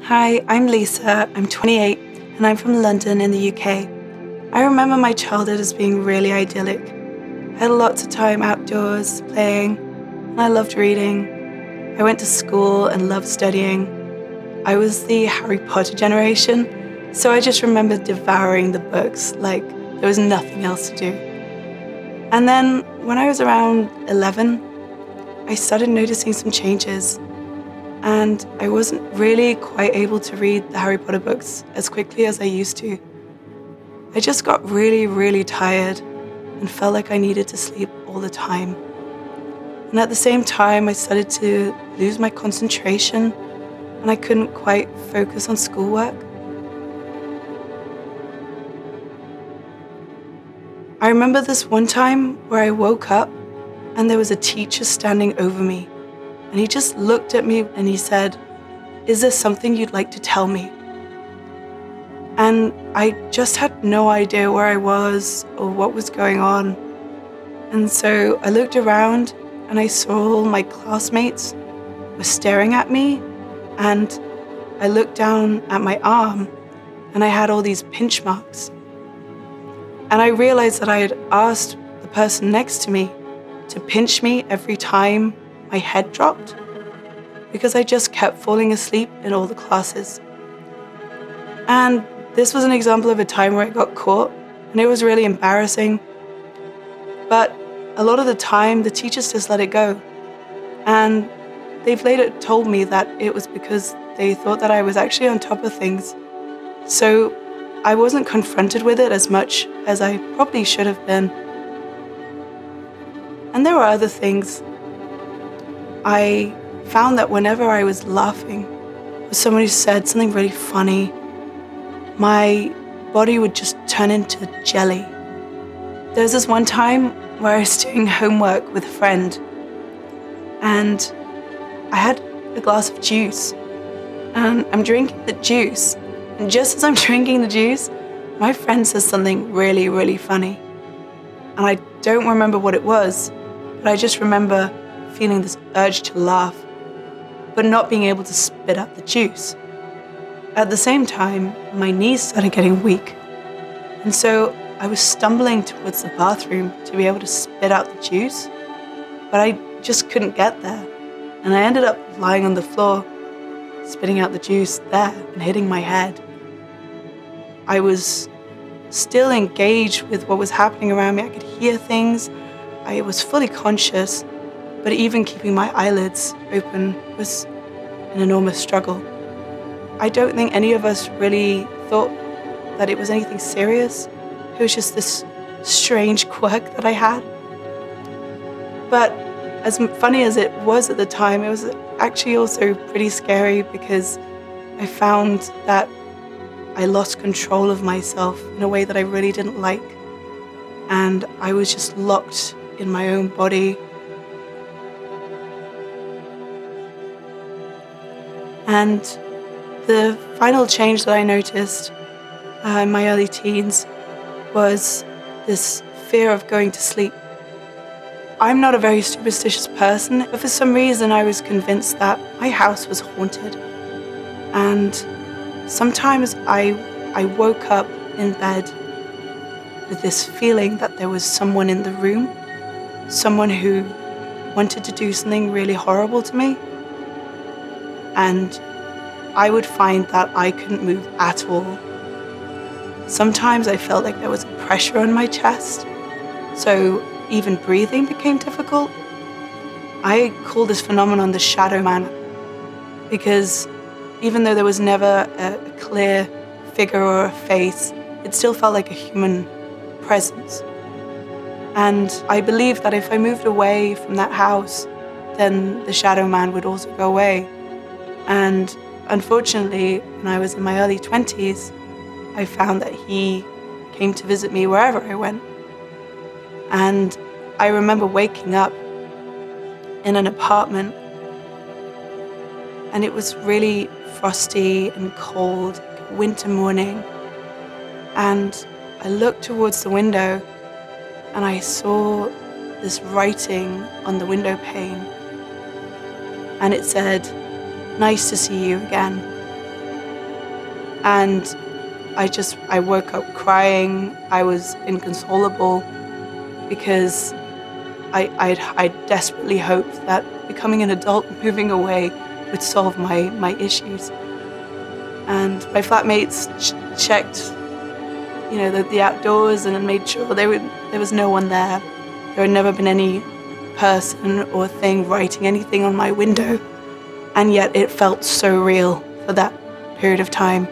Hi, I'm Lisa, I'm 28, and I'm from London in the UK. I remember my childhood as being really idyllic. I had lots of time outdoors, playing, and I loved reading. I went to school and loved studying. I was the Harry Potter generation, so I just remember devouring the books like there was nothing else to do. And then when I was around 11, I started noticing some changes. And I wasn't really quite able to read the Harry Potter books as quickly as I used to. I just got really, really tired and felt like I needed to sleep all the time. And at the same time, I started to lose my concentration and I couldn't quite focus on schoolwork. I remember this one time where I woke up and there was a teacher standing over me. And he just looked at me and he said, "Is there something you'd like to tell me?" And I just had no idea where I was or what was going on. And so I looked around and I saw all my classmates were staring at me. And I looked down at my arm and I had all these pinch marks. And I realized that I had asked the person next to me to pinch me every time my head dropped because I just kept falling asleep in all the classes. And this was an example of a time where I got caught and it was really embarrassing. But a lot of the time, the teachers just let it go. And they've later told me that it was because they thought that I was actually on top of things. So I wasn't confronted with it as much as I probably should have been. And there were other things. I found that whenever I was laughing or somebody said something really funny, my body would just turn into jelly. There was this one time where I was doing homework with a friend and I had a glass of juice and I'm drinking the juice. And just as I'm drinking the juice, my friend says something really, really funny. And I don't remember what it was, but I just remember feeling this urge to laugh, but not being able to spit out the juice. At the same time, my knees started getting weak. And so I was stumbling towards the bathroom to be able to spit out the juice, but I just couldn't get there. And I ended up lying on the floor, spitting out the juice there and hitting my head. I was still engaged with what was happening around me. I could hear things. I was fully conscious. But even keeping my eyelids open was an enormous struggle. I don't think any of us really thought that it was anything serious. It was just this strange quirk that I had. But as funny as it was at the time, it was actually also pretty scary because I found that I lost control of myself in a way that I really didn't like. And I was just locked in my own body. And the final change that I noticed in my early teens was this fear of going to sleep. I'm not a very superstitious person, but for some reason I was convinced that my house was haunted. And sometimes I woke up in bed with this feeling that there was someone in the room, someone who wanted to do something really horrible to me. And I would find that I couldn't move at all. Sometimes I felt like there was pressure on my chest, so even breathing became difficult. I call this phenomenon the Shadowman because even though there was never a clear figure or a face, it still felt like a human presence. And I believed that if I moved away from that house, then the Shadowman would also go away. And unfortunately, when I was in my early 20s, I found that he came to visit me wherever I went. And I remember waking up in an apartment and it was really frosty and cold, winter morning. And I looked towards the window and I saw this writing on the window pane. And it said, "Nice to see you again." And I woke up crying. I was inconsolable because I desperately hoped that becoming an adult and moving away would solve my issues. And my flatmates checked, the outdoors and made sure there was no one there. There had never been any person or thing writing anything on my window, and yet it felt so real for that period of time.